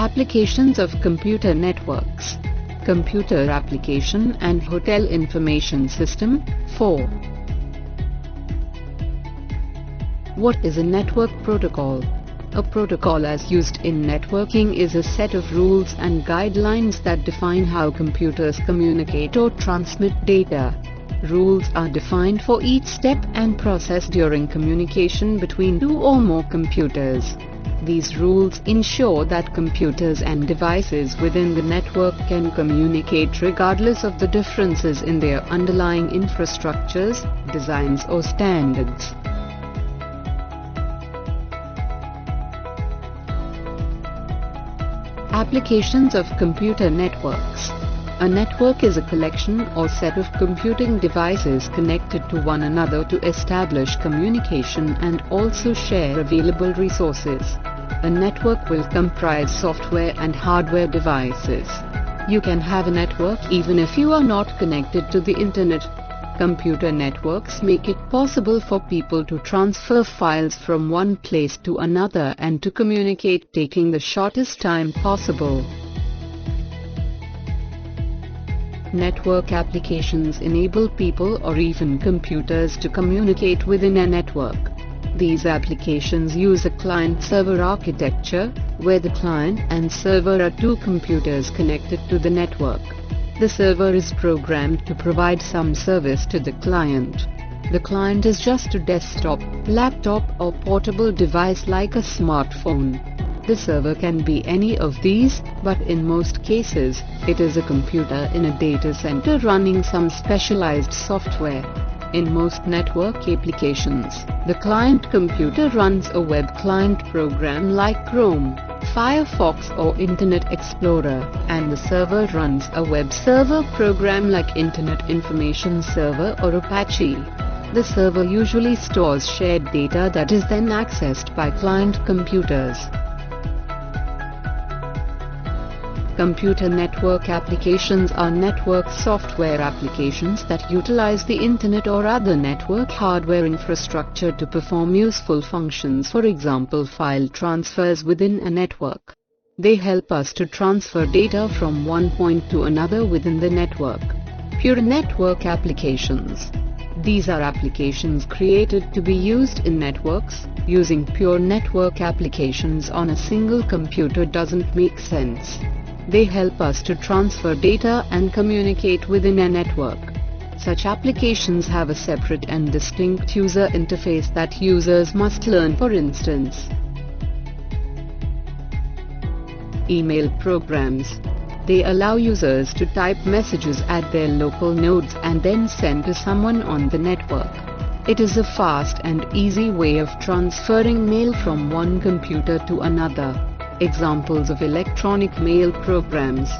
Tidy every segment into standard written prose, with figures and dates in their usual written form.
Applications of computer networks. Computer application and hotel information system. 4. What is a network protocol? A protocol as used in networking is a set of rules and guidelines that define how computers communicate or transmit data. Rules are defined for each step and process during communication between two or more computers. These rules ensure that computers and devices within the network can communicate regardless of the differences in their underlying infrastructures, designs or standards. Applications of computer networks. A network is a collection or set of computing devices connected to one another to establish communication and also share available resources. A network will comprise software and hardware devices. You can have a network even if you are not connected to the internet. Computer networks make it possible for people to transfer files from one place to another and to communicate taking the shortest time possible. Network applications enable people or even computers to communicate within a network. These applications use a client-server architecture, where the client and server are two computers connected to the network. The server is programmed to provide some service to the client. The client is just a desktop, laptop or portable device like a smartphone. The server can be any of these, but in most cases, it is a computer in a data center running some specialized software. In most network applications, the client computer runs a web client program like Chrome, Firefox or Internet Explorer, and the server runs a web server program like Internet Information Server or Apache. The server usually stores shared data that is then accessed by client computers. Computer network applications are network software applications that utilize the internet or other network hardware infrastructure to perform useful functions, for example file transfers within a network. They help us to transfer data from one point to another within the network. Pure network applications. These are applications created to be used in networks. Using pure network applications on a single computer doesn't make sense. They help us to transfer data and communicate within a network. Such applications have a separate and distinct user interface that users must learn. For instance, email programs. They allow users to type messages at their local nodes and then send to someone on the network. It is a fast and easy way of transferring mail from one computer to another. Examples of electronic mail programs.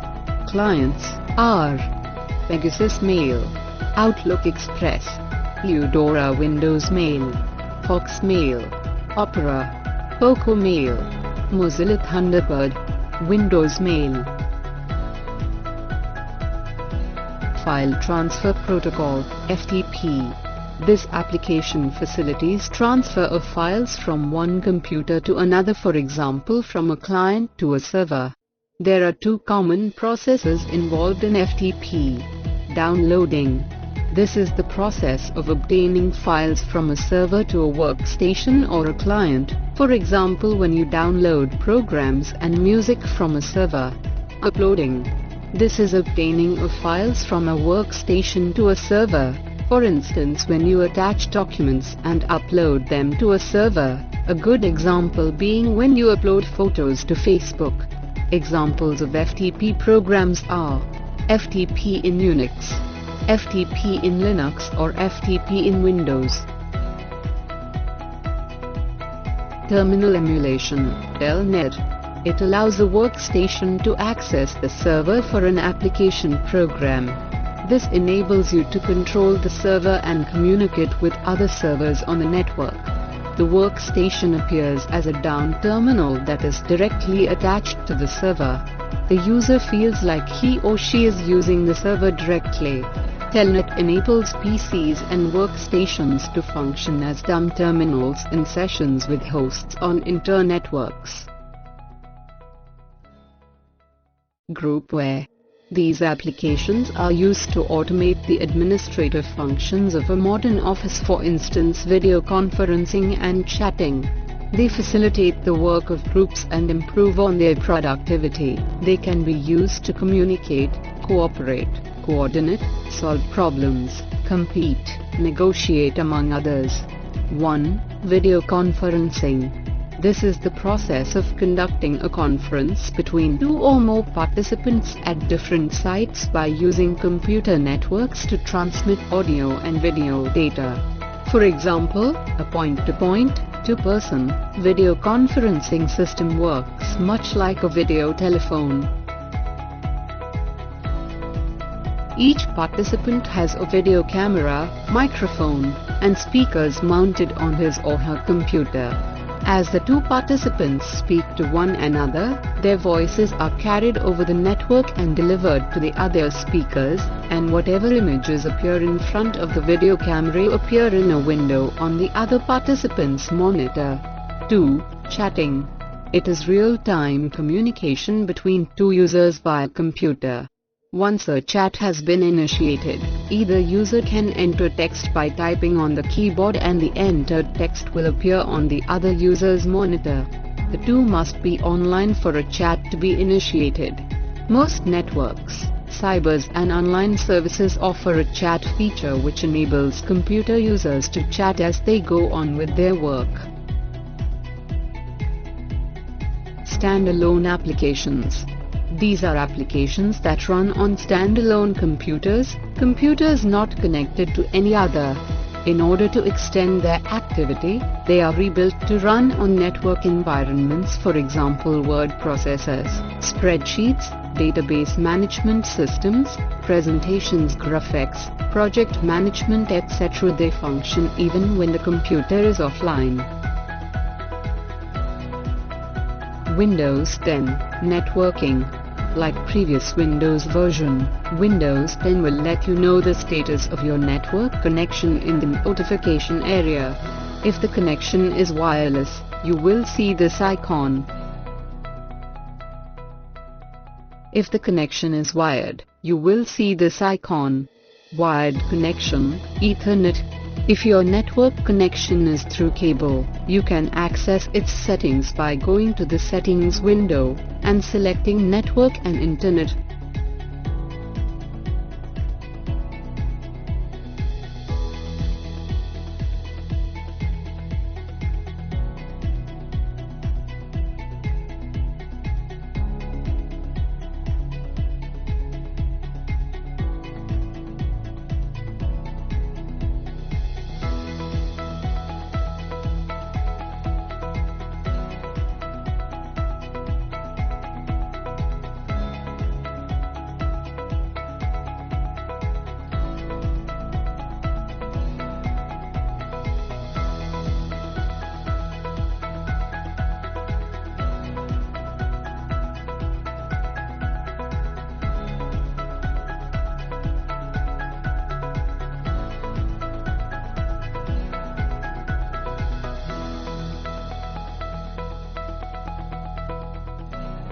Clients are Pegasus Mail, Outlook Express, Eudora Windows Mail, Fox Mail, Opera, Poco Mail, Mozilla Thunderbird, Windows Mail. File Transfer Protocol, FTP. This application facilitates transfer of files from one computer to another, for example from a client to a server. There are two common processes involved in FTP. Downloading. This is the process of obtaining files from a server to a workstation or a client, for example when you download programs and music from a server. Uploading. This is obtaining of files from a workstation to a server. For instance when you attach documents and upload them to a server, a good example being when you upload photos to Facebook. Examples of FTP programs are FTP in Unix, FTP in Linux or FTP in Windows. Terminal emulation, Telnet. It allows a workstation to access the server for an application program. This enables you to control the server and communicate with other servers on the network. The workstation appears as a down terminal that is directly attached to the server. The user feels like he or she is using the server directly. Telnet enables PCs and workstations to function as dumb terminals in sessions with hosts on internetworks. Groupware. These applications are used to automate the administrative functions of a modern office, for instance video conferencing and chatting. They facilitate the work of groups and improve on their productivity. They can be used to communicate, cooperate, coordinate, solve problems, compete, negotiate, among others. 1. Video conferencing. This is the process of conducting a conference between two or more participants at different sites by using computer networks to transmit audio and video data. For example, a point-to-point, two-person video conferencing system works much like a video telephone. Each participant has a video camera, microphone, and speakers mounted on his or her computer. As the two participants speak to one another, their voices are carried over the network and delivered to the other speakers, and whatever images appear in front of the video camera appear in a window on the other participant's monitor. 2. Chatting. It is real-time communication between two users via computer. Once a chat has been initiated, either user can enter text by typing on the keyboard and the entered text will appear on the other user's monitor. The two must be online for a chat to be initiated. Most networks, cybers and online services offer a chat feature which enables computer users to chat as they go on with their work. Standalone applications. These are applications that run on standalone computers not connected to any other. In order to extend their activity, they are rebuilt to run on network environments, for example word processors, spreadsheets, database management systems, presentations, graphics, project management, etc. They function even when the computer is offline. Windows 10 Networking. Like previous Windows version, Windows 10 will let you know the status of your network connection in the notification area. If the connection is wireless, you will see this icon. If the connection is wired, you will see this icon. Wired connection, Ethernet. If your network connection is through cable, you can access its settings by going to the settings window and selecting Network and Internet.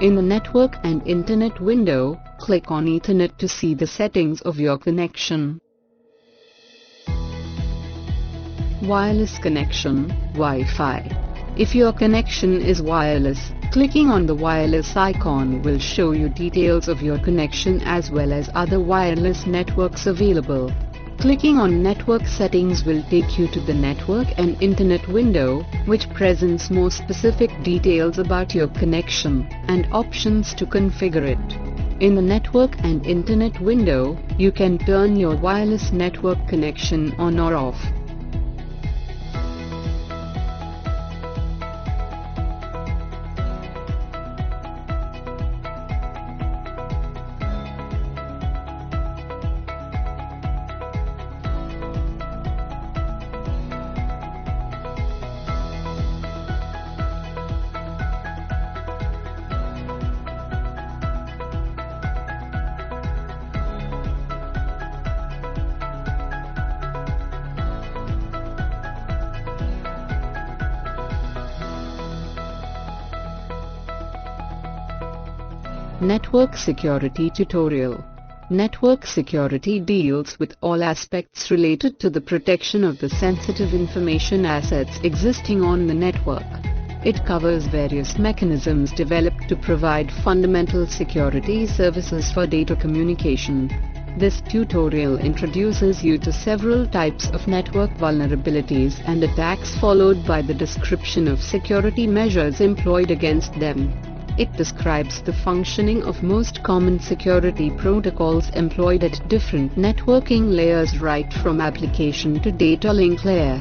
In the Network and Internet window, click on Ethernet to see the settings of your connection. Wireless connection, Wi-Fi. If your connection is wireless, clicking on the wireless icon will show you details of your connection as well as other wireless networks available. Clicking on Network Settings will take you to the Network and Internet window, which presents more specific details about your connection and options to configure it. In the Network and Internet window, you can turn your wireless network connection on or off. Network Security Tutorial. Network security deals with all aspects related to the protection of the sensitive information assets existing on the network. It covers various mechanisms developed to provide fundamental security services for data communication. This tutorial introduces you to several types of network vulnerabilities and attacks, followed by the description of security measures employed against them. It describes the functioning of most common security protocols employed at different networking layers, right from application to data link layer.